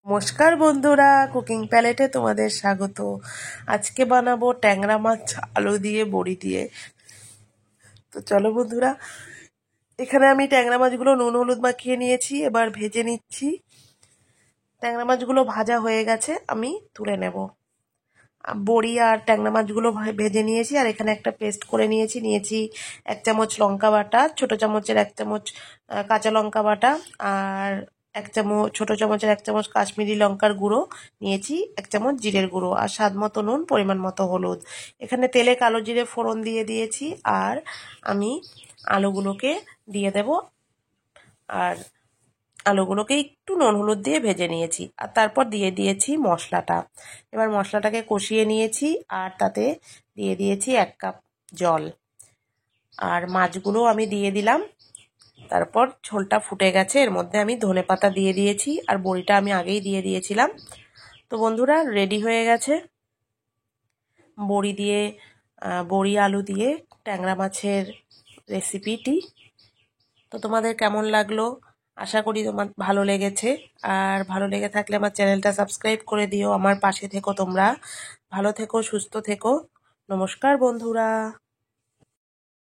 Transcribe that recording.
নমস্কার বন্ধুরা, কুকিং প্যালেটে তোমাদের স্বাগত। আজকে বানাবো ট্যাংরা মাছ আলু দিয়ে বড়ি দিয়ে। তো চলো বন্ধুরা, এখানে আমি ট্যাংরা মাছগুলো নুন হলুদ মাখিয়ে নিয়েছি, এবার ভেজে নিচ্ছি। ট্যাংরা মাছগুলো ভাজা হয়ে গেছে, আমি তুলে নেব। বড়ি আর ট্যাংরা মাছগুলো ভেজে নিয়েছি, আর এখানে একটা পেস্ট করে নিয়েছি 1 চামচ লঙ্কা বাটা, ছোট চামচের 1 চামচ কাঁচা লঙ্কা বাটা, আর ছোট চামচের 1 চামচ কাশ্মীরি লঙ্কার গুঁড়ো নিয়েছি, 1 চামচ জিরের গুঁড়ো, আর স্বাদ মতো নুন, পরিমাণ মতো হলুদ। এখানে তেলে কালো জিরে ফোড়ন দিয়ে দিয়েছি, আর আমি আলুগুলোকে দিয়ে দেব। আর আলুগুলোকে একটু নুন হলুদ দিয়ে ভেজে নিয়েছি, আর তারপর দিয়ে দিয়েছি মশলাটা। এবার মশলাটাকে কষিয়ে নিয়েছি, আর তাতে দিয়ে দিয়েছি 1 কাপ জল, আর মাছগুলো আমি দিয়ে দিলাম। তারপর ঝোলটা ফুটে গেছে, এর মধ্যে আমি ধনেপাতা দিয়ে দিয়েছি, আর বড়িটা আমি আগেই দিয়ে দিয়েছিলাম। তো বন্ধুরা, রেডি হয়ে গেছে বড়ি আলু দিয়ে ট্যাংরা মাছের রেসিপিটি। তো তোমাদের কেমন লাগলো? আশা করি তোমার ভালো লেগেছে, আর ভালো লেগে থাকলে আমার চ্যানেলটা সাবস্ক্রাইব করে দিও। আমার পাশে থেকো তোমরা। ভালো থেকো, সুস্থ থেকো। নমস্কার বন্ধুরা।